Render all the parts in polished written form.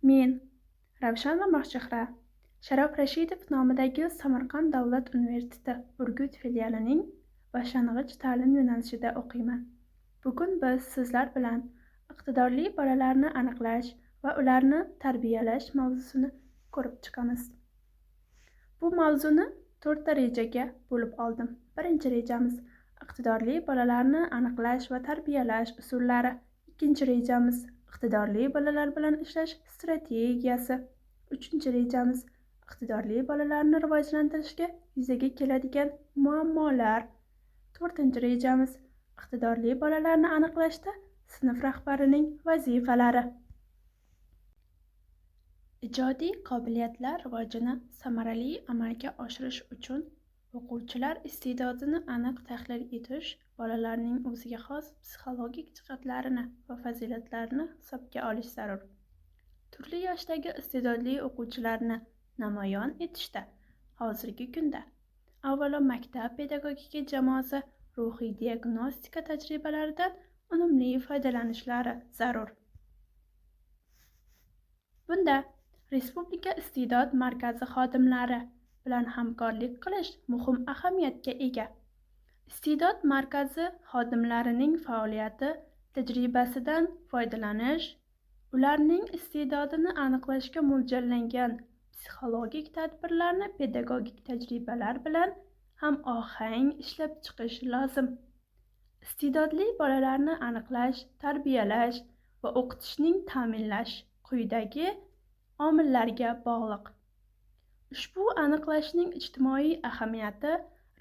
Men Ravshan va Mahchahra Sharof Rashidov nomidagi Samarqand davlat universiteti Urgut filialining boshlang'ich ta'lim yo'nalishida o'qiyman. Bugun biz sizlar bilan iqtidorli bolalarni aniqlash va ularni tarbiyalash mavzusini ko'rib chiqamiz. Bu mavzuni 4 ta rejaga bo'lib oldim. Birinchi rejamiz iqtidorli bolalarni aniqlash va tarbiyalash usullari. Ikkinchi rejamiz iqtidorli bolalar bilan ishlash strategiyasi. Uchinchi rejamiz iqtidorli bolalarni rivojlantirishga yuzaga keladigan muammolar. To'rtinchi rejamiz iqtidorli bolalarni aniqlashda sinf rahbarining vazifalari. Ijodiy qobiliyatlar rivojini samarali amalga oshirish uchun o'quvchilar iste'dodini aniq tahlil etish, bolalarning o'ziga xos psixologik jihatlarini va fazilatlarini hisobga olish zarur. Turli yoshdagi iste'dodli o'quvchilarni namoyon etishda hozirgi kunda avvalo maktab pedagogika jamoasi ruhiy diagnostika tajribalaridan unumli foydalanishlari zarur. Bunda Respublika iste'dod markazi xodimlari bilan hamkorlik qilish muhim ahamiyatga ega. Iste'dod markazi xodimlarining faoliyati tajribasidan foydalanish, ularning iste'dodini aniqlashga mo'ljallangan psixologik tadbirlarni pedagogik tajribalar bilan hamohang ishlab chiqish lozim. Iste'dodli bolalarni aniqlash, tarbiyalash va o'qitishning ta'minlash quyidagi omillarga bog'liq. Ushbu aniqlashning ijtimoiy ahamiyati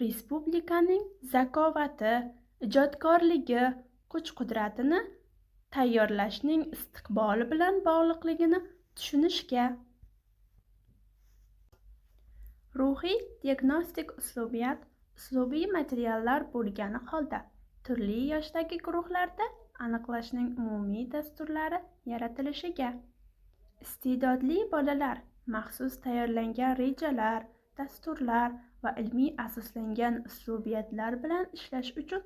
respublikaning zakovati, ijodkorligi, kuch-qudratini tayyorlashning istiqboli bilan bog'liqligini tushunishga. Ruhiy diagnostik uslubiyat uslubiy materiallar bo'lgani holda turli yoshdagi guruhlarda aniqlashning umumiy dasturlari yaratilishiga. Iste'dodli bolalar maxsus tayyorlangan rejalar, dasturlar va ilmiy asoslangan uslubiyatlar bilan ishlash uchun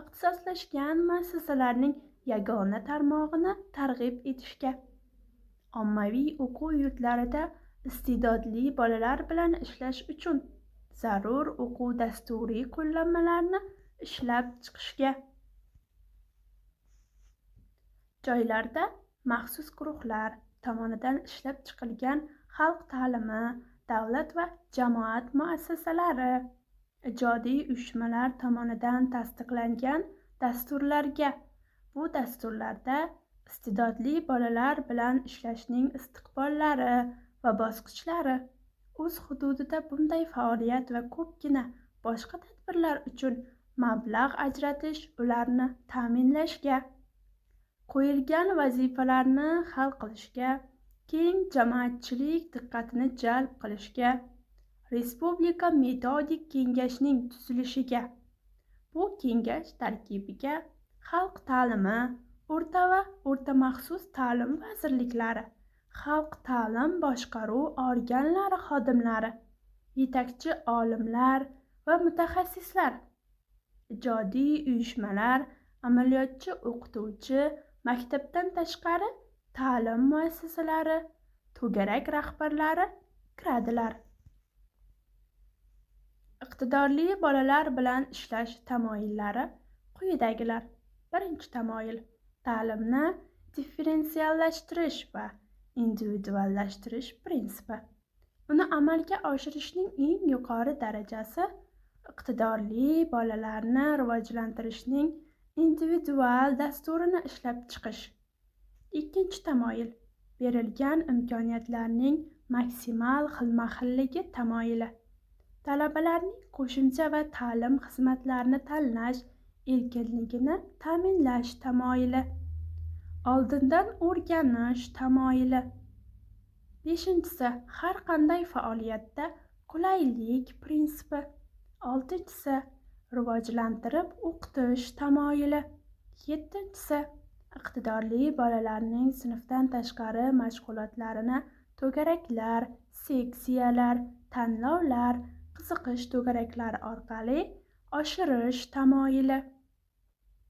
ixtisoslashgan muassasalarning yagona tarmog'ini targ'ib etishga. Ommaviy o'quv yurtlarida iste'dodli bolalar bilan ishlash uchun zarur o'quv dasturiy qo'llanmalarini ishlab chiqishga. Joylarda maxsus guruhlar tomonidan ishlab chiqilgan xalq ta'limi, davlat va jamoat muassasalari, ijodiy uyushmalar tomonidan tasdiqlangan dasturlarga. Bu dasturlarda iste'dodli bolalar bilan ishlashning istiqbollari va bosqichlari, o'z hududida bunday faoliyat va ko'pgina boshqa tadbirlar uchun mablag' ajratish, ularni ta'minlashga, qo'yilgan vazifalarni hal qilishga, keng jamoatchilik diqqatini jalb qilishga, Respublika metodik kengashining tuzilishiga. Bu kengash tarkibiga xalq ta'limi, o'rta va o'rta maxsus ta'lim vazirliklari, xalq ta'lim boshqaruv organlari xodimlari, yetakchi olimlar va mutaxassislar, ijodiy uyushmalar, amaliyotchi o'qituvchi, maktabdan tashqari ta'lim muassasalari, to'garak rahbarlari kiradilar. Iqtidorli bolalar bilan ishlash tamoyillari quyidagilar. Birinchi tamoyil ta'limni differensiallashtirish va individuallashtirish prinsipi. Uni amalga oshirishning eng yuqori darajasi iqtidorli bolalarni rivojlantirishning individual dasturini ishlab chiqish. Ikkinchi tamoyil berilgan imkoniyatlarning maksimal xilma-xilligi tamoyili. Talabalarning qo'shimcha va ta'lim xizmatlarini tanlash erkinligini ta'minlash tamoyili. Oldindan o'rganish tamoyili. Beshinchisi har qanday faoliyatda qulaylik prinsipi. Oltinchisi rivojlantirib o'qitish tamoyili. Yettinchisi iqtidorli bolalarning sinfdan tashqari mashg'ulotlarini to'garaklar, seksiyalar, tanlovlar, qiziqish to'garaklari orqali oshirish tamoyili.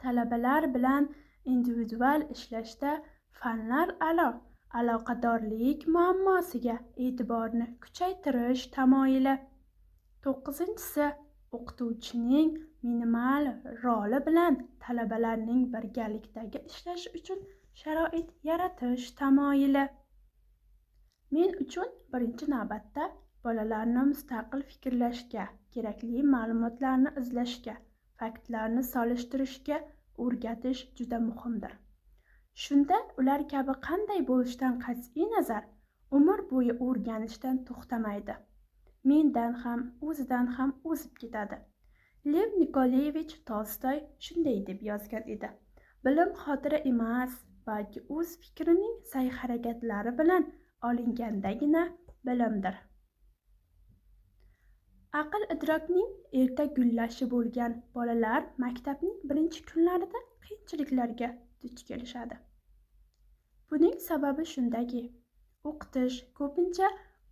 Talabalar bilan individual ishlashda fanlar a'lo, aloqadorlik muammosiga e'tiborni kuchaytirish tamoyili. 9-si o'qituvchining minimal roli bilan talabalarning birgalikdagi ishlashi uchun sharoit yaratish tamoyili. Men uchun birinchi navbatda bolalarni mustaqil fikrlashga, kerakli ma'lumotlarni izlashga, faktlarni solishtirishga o'rgatish juda muhimdir. Shunda ular kabi qanday bo'lishidan qat'iy nazar umr bo'yi o'rganishdan to'xtamaydi. Mendan ham, o'zidan ham o'zib ketadi. Lev Nikolayevich Tolstoy shunday deb yozgan edi. Bilim xotira emas, balki o'z fikrining sa'y-harakatlari bilan olingandagina bilimdir. Aql-idrokning erta gullashi bo'lgan bolalar maktabning birinchi kunlarida qiyinchiliklarga duch kelishadi. Buning sababi shundaki, o'qitish ko'pincha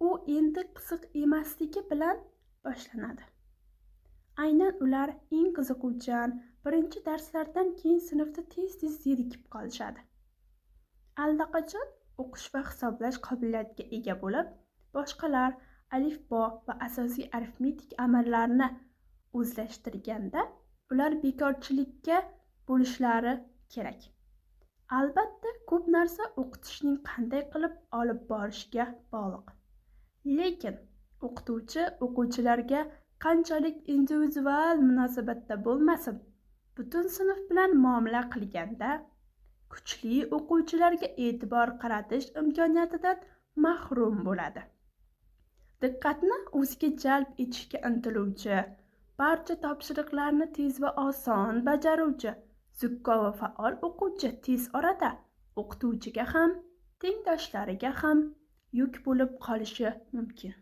u endi qiziq emasligi bilan boshlanadi. Aynan ular eng qiziquvchan birinchi darslardan keyin sinfda tez-tez zerikib qolishadi. Allaqachon o'qish va hisoblash qobiliyatiga ega bo'lib, boshqalar alifbo va asosiy arifmetik amallarni o'zlashtirganda ular bekorchilikka bo'lishlari kerak. Albatta, ko'p narsa o'qitishning qanday qilib olib borishiga bog'liq. Lekin o'qituvchi o'quvchilarga qanchalik individual munosabatda bo'lmasin, butun sinf bilan muomala qilganda kuchli o'quvchilarga e'tibor qaratish imkoniyatidan mahrum bo'ladi. Diqqatni o'ziga jalb etishga intiluvchi, barcha topshiriqlarni tez va oson bajaruvchi, zukko va faol o'quvchi tez orada o'qituvchiga ham, tengdoshlariga ham yuk bo'lib qolishi mumkin.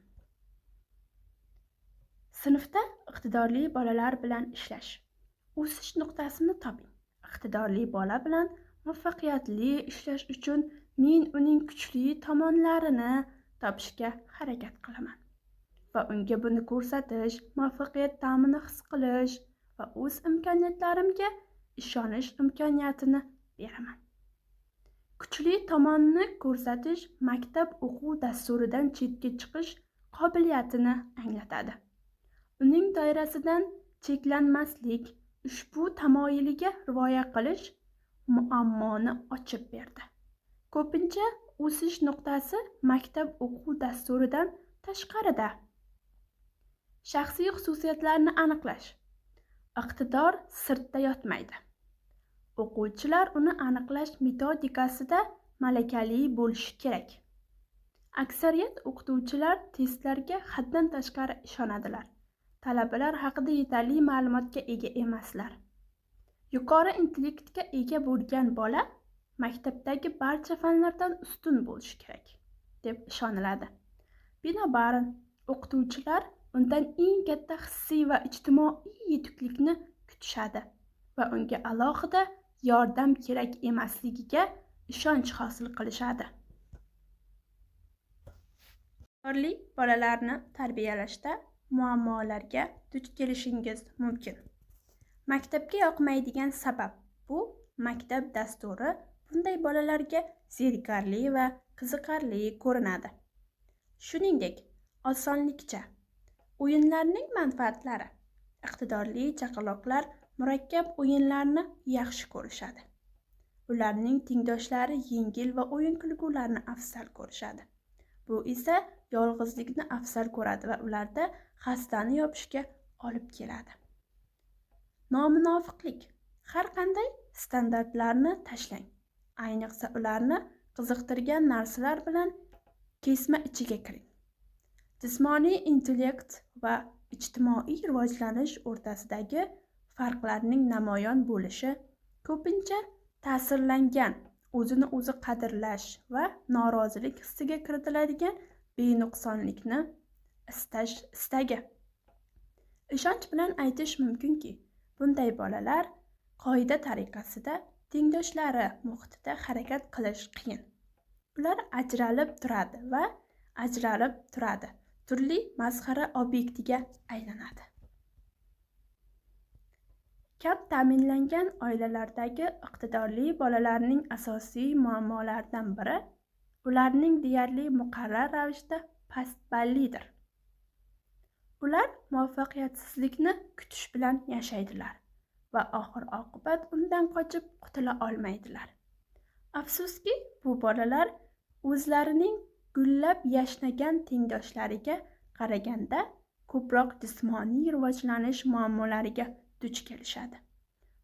Sinfda iqtidorli bolalar bilan ishlash. O'sish nuqtasini toping. Iqtidorli bola bilan muvaffaqiyatli ishlash uchun men uning kuchli tomonlarini topishga harakat qilaman va unga buni ko'rsatish, muvaffaqiyat ta'mini his qilish va o'z imkoniyatlarimga ishonish imkoniyatini beraman. Kuchli tomonni ko'rsatish maktab o'quv dasturidan chetga chiqish qobiliyatini anglatadi. Uning doirasidan cheklanmaslik ushbu tamoyiliga rioya qilish muammoni ochib berdi. Ko'pincha o'sish nuqtasi maktab o'quv dasturidan tashqarida. Shaxsiy xususiyatlarni aniqlash. Iqtidor sirtda yotmaydi. O'quvchilar uni aniqlash metodikasida malakali bo'lishi kerak. Aksariyat o'qituvchilar testlarga haddan tashqari ishonadilar. Talabalar haqida yetarli ma'lumotga ega emaslar. Yuqori intellektga ega bo'lgan bola maktabdagi barcha fanlardan ustun bo'lishi kerak deb ishoniladi. Binobarin, o'qituvchilar undan eng katta hissiy va ijtimoiy yetuklikni kutishadi va unga alohida yordam kerak emasligiga ishonch hosil qilishadi. Iqtidorli bolalarni tarbiyalashda muammolarga duch kelishingiz mumkin. Maktabga yoqmaydigan sabab bu maktab dasturi bunday bolalarga zerikarli va qiziqarli ko'rinadi. Shuningdek, osonlikcha o'yinlarning manfaatlari. Iqtidorli chaqaloqlar murakkab o'yinlarni yaxshi ko'rishadi. Ularning tengdoshlari yengil va o'yin kulgularni afzal ko'rishadi. Bu esa yolg'izlikni afzal ko'radi va ularda xastani yopishga olib keladi. Nomunofiqlik. Har qanday standartlarni tashlang. Ayniqsa ularni qiziqtirgan narsalar bilan kesma ichiga kiring. Jismoniy intellekt va ijtimoiy rivojlanish o'rtasidagi farqlarning namoyon bo'lishi ko'pincha ta'sirlangan, o'zini o'zi qadrlash va norozilik hissiga kiritiladigan benuqsonlikni istagi. Ishonch bilan aytish mumkinki, bunday bolalar qoida tariqasida tengdoshlari muhitida harakat qilish qiyin. Ular ajralib turadi, turli masxara obyektiga aylanadi. Kam ta'minlangan oilalardagi iqtidorli bolalarning asosiy muammolaridan biri ularning deyarli muqarrar ravishda past ballidir. Ular muvaffaqiyatsizlikni kutish bilan yashaydilar va oxir-oqibat undan qochib qutula olmaydilar. Afsuski, bu bolalar o'zlarining gullab yashnagan tengdoshlariga qaraganda ko'proq jismoniy rivojlanish muammolariga duch kelishadi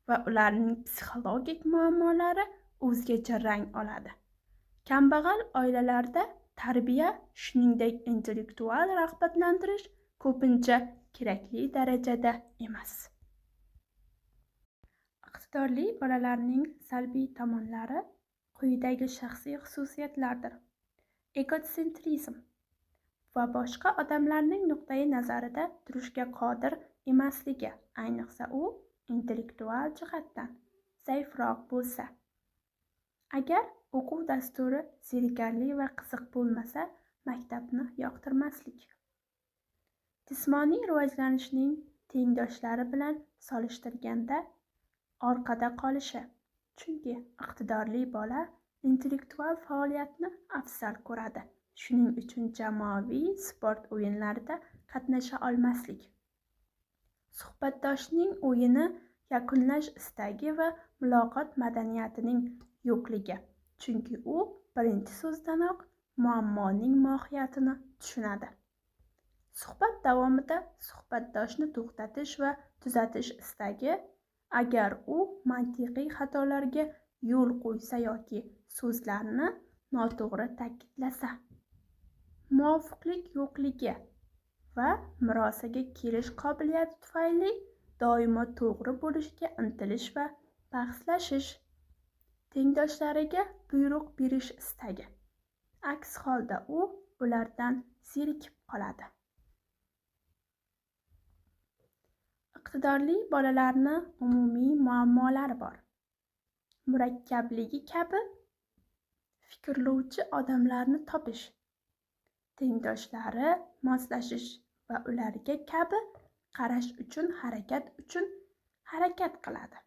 va ularning psixologik muammolari o'zgacha rang oladi. Kambag'al oilalarda tarbiya, shuningdek intellektual rag'batlantirish ko'pincha kerakli darajada emas. Iqtidorli bolalarning salbiy tomonlari quyidagi shaxsiy xususiyatlardir: egotsentrизм va boshqa odamlarning nuqtai nazarida turishga qodir emasligi, ayniqsa u intellektual jihatdan zaifroq bo'lsa. Agar o'quv dasturi zerikarli va qiziq bo'lmasa, maktabni yoqtirmaslik. Jismoniy rivojlanishning tengdoshlari bilan solishtirganda orqada qolishi, chunki iqtidorli bola intellektual faoliyatni afzal ko'radi. Shuning uchun jamoaviy sport o'yinlarida qatnasha olmaslik. Suhbatdoshning o'yini yakunlash istagi va muloqot madaniyatining yo'qligi, chunki u birinchi so'zdanoq muammoning mohiyatini tushunadi. Suhbat davomida suhbatdoshni to'xtatish va tuzatish istagi, agar u mantiqiy xatolarga yo'l qo'ysa yoki so'zlarni noto'g'ri ta'kidlasa. Muvofiqlik yo'qligi va murosaga kelish qobiliyati tufayli doimo to'g'ri bo'lishga intilish va bahslashish. Tengdoshlariga buyruq berish istagi. Aks holda u ulardan zerikib qoladi. Iqtidorli bolalarni umumiy muammolari bor. Murakkabligi kabi fikrlovchi odamlarni topish, tengdoshlari moslashish va ularga kabi qarash uchun harakat qiladi.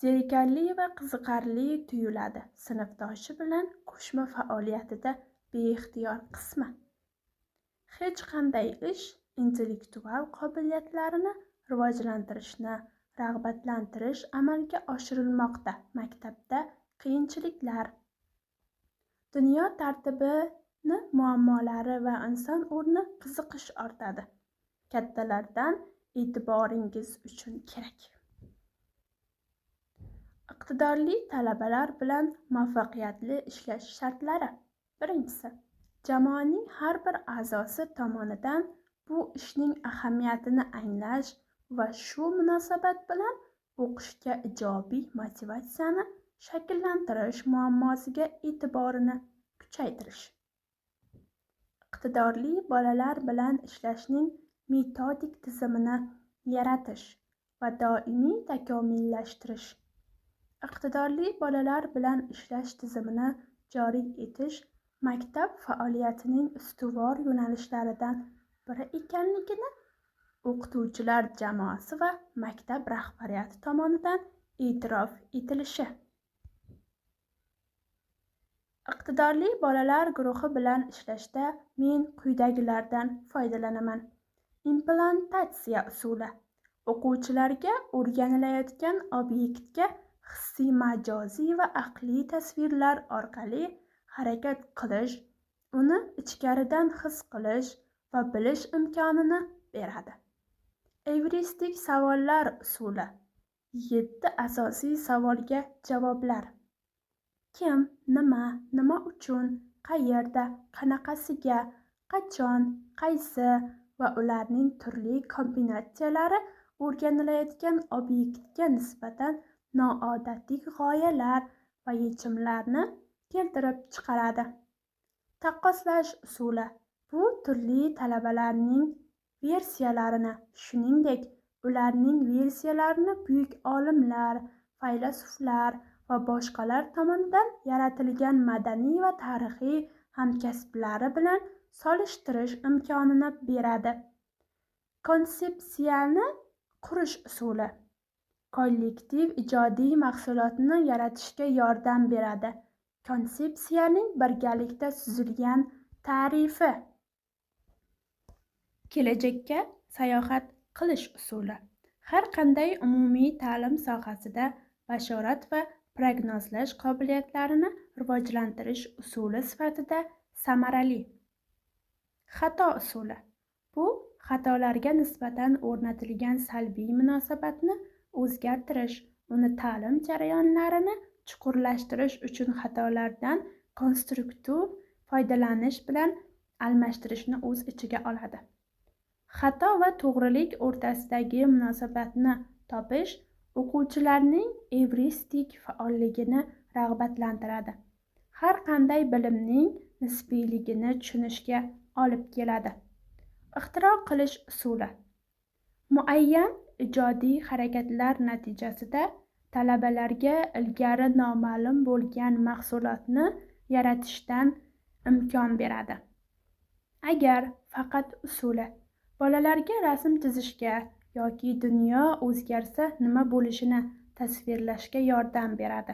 Zerikarli va qiziqarli tuyuladi. Sinfdoshi bilan qo'shma faoliyatida beixtiyor qismi. Hech qanday ish intellektual qobiliyatlarini rivojlantirishni rag'batlantirish amalga oshirilmoqda. Maktabda qiyinchiliklar. Dunyo tartibini muammolari va inson o'rni qiziqish ortadi. Kattalardan e'tiboringiz uchun kerak. Iqtidorli talabalar bilan muvaffaqiyatli ishlash shartlari. Birinchisi, jamoaning har bir a'zosi tomonidan bu ishning ahamiyatini anglash va shu munosabat bilan o'qishga ijobiy motivatsiyani shakllantirish muammosiga e'tiborini kuchaytirish. Iqtidorli bolalar bilan ishlashning metodik tizimini yaratish va doimiy takomillashtirish. Iqtidorli bolalar bilan ishlash tizimini joriy etish maktab faoliyatining ustuvor yo'nalishlaridan biri ekanligini o'qituvchilar jamoasi va maktab rahbariyati tomonidan e'tirof etilishi. Iqtidorli bolalar guruhi bilan ishlashda men quyidagilardan foydalanaman. Implantatsiya usuli. O'quvchilarga o'rganilayotgan obyektga hissiy, majoziy va aqliy tasvirlar orqali harakat qilish, uni ichkaridan his qilish va bilish imkonini beradi. Evristik savollar usuli. 7 asosiy savolga javoblar. Kim, nima uchun, qayerda, qanaqasiga, qachon, qaysi va ularning turli kombinatsiyalari o'rganilayotgan obyektga nisbatan noodatiy g'oyalar va yechimlarni keltirib chiqaradi. Taqqoslash usuli. Bu turli talabalarning versiyalarini, shuningdek, ularning versiyalarini buyuk olimlar, faylasuflar va boshqalar tomonidan yaratilgan madaniy va tarixiy hamkasblari bilan solishtirish imkonini beradi. Konsepsiyani qurish usuli. Kollektiv ijodiy mahsulotni yaratishga yordam beradi. konsepsiyaning birgalikda tuzilgan ta'rifi. Kelajakka sayohat qilish usuli. Har qanday umumiy ta'lim sohasida bashorat va prognozlash qobiliyatlarini rivojlantirish usuli sifatida samarali. Xato usuli. Bu xatolarga nisbatan o'rnatilgan salbiy munosabatni o'zgartirish, uni ta'lim jarayonlarini chuqurlashtirish uchun xatolardan konstruktiv foydalanish bilan almashtirishni o'z ichiga oladi. Xato va to'g'rilik o'rtasidagi munosabatni topish o'quvchilarning evristik faolligini rag'batlantiradi. Har qanday bilimning nisbiyligini tushunishga olib keladi. Ixtiro qilish usuli. Muayyan ijodiy harakatlar natijasida talabalarga ilgari noma'lum bo'lgan mahsulotni yaratishdan imkon beradi. Agar faqat usuli bolalarga rasm chizishga yoki dunyo o'zgarsa nima bo'lishini tasvirlashga yordam beradi.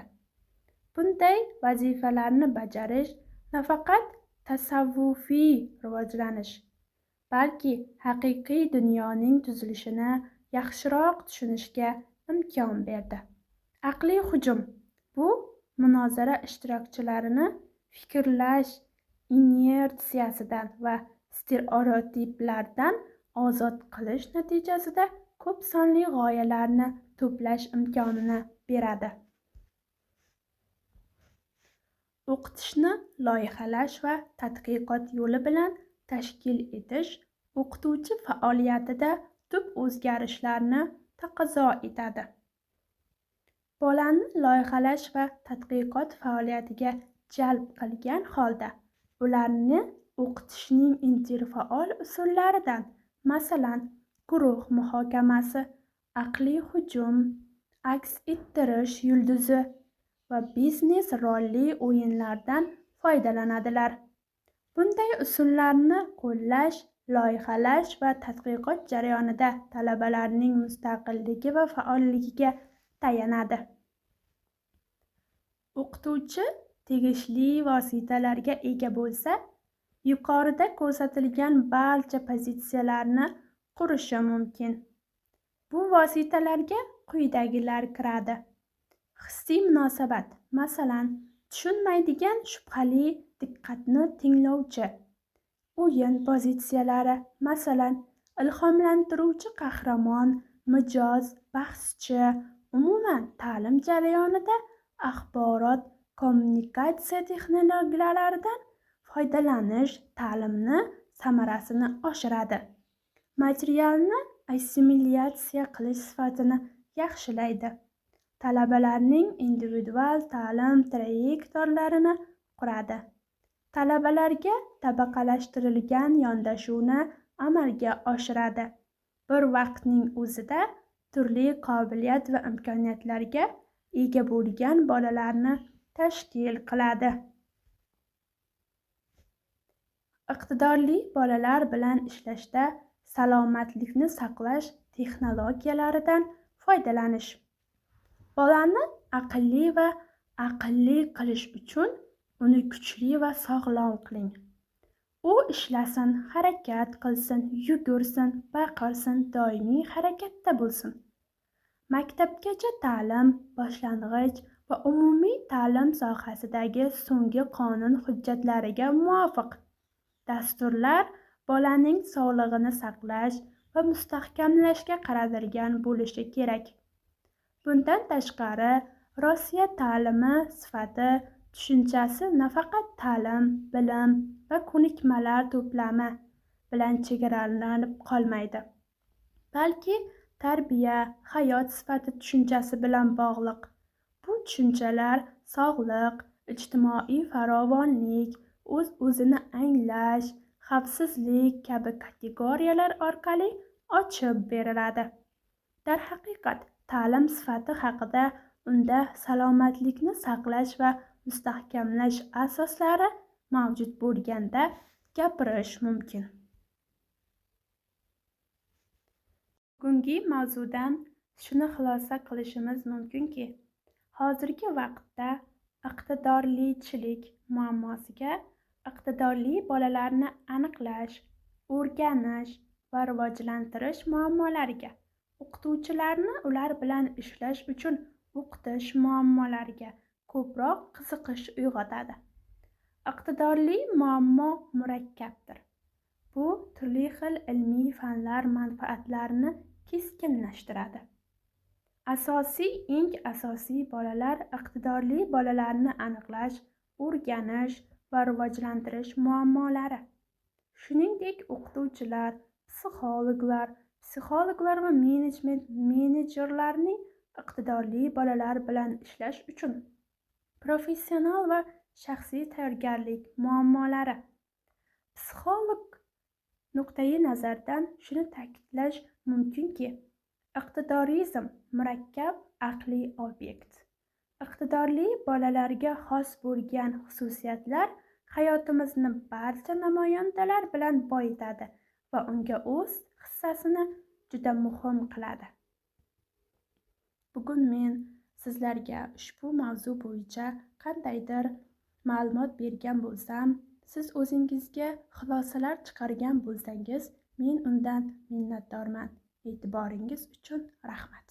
Bunday vazifalarni bajarish nafaqat tasavvufiy rivojlanish, balki haqiqiy dunyoning tuzilishini yaxshiroq tushunishga imkon berdi. Aqliy hujum. Bu munozara ishtirokchilarini fikrlash inertsiyasidan va stereotiplardan ozod qilish natijasida ko'p sonli g'oyalarni to'plash imkonini beradi. O'qitishni loyihalash va tadqiqot yo'li bilan tashkil etish o'qituvchi faoliyatida tub o'zgarishlarni taqozo etadi. Bolani loyihalash va tadqiqot faoliyatiga jalb qilgan holda ularni o'qitishning interfaol usullaridan, masalan, guruh muhokamasi, aqliy hujum, aks ettirish yulduzi va biznes rolli o'yinlardan foydalanadilar. Bunday usullarni qo'llash, loyihalash va tadqiqot jarayonida talabalarning mustaqilligi va faolligiga tayanadi. O'qituvchi tegishli vositalarga ega bo'lsa, yuqorida ko'rsatilgan barcha pozitsiyalarni qurishi mumkin. Bu vositalarga quyidagilar kiradi. Hissiy munosabat, masalan, tushunmaydigan shubhali diqqatni tinglovchi. O'yin pozitsiyalari, masalan, ilhomlantiruvchi qahramon, mijoz, bahschi, umuman ta'lim jarayonida axborot kommunikatsiya texnologiyalaridan foydalanish ta'limni samarasini oshiradi. Materialni assimilyatsiya qilish sifatini yaxshilaydi. Talabalarning individual ta'lim trayektorlarini quradi. Talabalarga tabaqalashtirilgan yondashuvni amalga oshiradi. Bir vaqtning o'zida turli qobiliyat va imkoniyatlarga ega bo'lgan bolalarni tashkil qiladi. Iqtidorli bolalar bilan ishlashda salomatlikni saqlash texnologiyalaridan foydalanish. Bolani aqlli va aqlli qilish uchun uni kuchli va sog'lom qiling. U ishlasin, harakat qilsin, yugursin, baqirsin, doimiy harakatda bo'lsin. Maktabgacha ta'lim, boshlang'ich va umumiy ta'lim sohasidagi so'nggi qonun hujjatlariga muvofiq dasturlar bolaning sog'lig'ini saqlash va mustahkamlashga qaratilgan bo'lishi kerak. Bundan tashqari, Rossiya ta'limi sifati tushunchasi nafaqat ta'lim, bilim va ko'nikmalar to'plami bilan chegaralanib qolmaydi, balki tarbiya, hayot sifati tushunchasi bilan bog'liq. Bu tushunchalar sog'liq, ijtimoiy farovonlik, o'z-o'zini anglash, xavfsizlik kabi kategoriyalar orqali ochib beriladi. Darhaqiqat, ta'lim sifati haqida unda salomatlikni saqlash va mustahkamlash asoslari mavjud bo'lganda gapirish mumkin. Bugungi mavzudan shuni xulosa qilishimiz mumkinki, hozirgi vaqtda iqtidorlichilik muammosiga iqtidorli bolalarni aniqlash, o'rganish va rivojlantirish muammolariga, o'qituvchilarni ular bilan ishlash uchun o'qitish muammolariga ko'proq qiziqish uyg'otadi. Iqtidorli muammo murakkabdir. Bu turli xil ilmiy fanlar manfaatlarini keskinlashtiradi. Eng asosiy bolalar iqtidorli bolalarni aniqlash, o'rganish va rivojlantirish muammolari. Shuningdek, o'qituvchilar, psixologlar va menejment menejerlarning iqtidorli bolalar bilan ishlash uchun professional va shaxsiy tayyorgarlik muammolari. Psixolog nuqtai nazaridan shuni ta'kidlash mumkinki, iqtidorizm murakkab aqliy obyekt. Iqtidorli bolalarga xos bo'lgan xususiyatlar hayotimizni barcha namoyandalar bilan boyitadi va unga o'z hissasini juda muhim qiladi. Bugun men sizlarga ushbu mavzu bo'yicha qandaydir ma'lumot bergan bo'lsam, siz o'zingizga xulosalar chiqargan bo'lsangiz, men undan minnatdorman. E'tiboringiz uchun rahmat.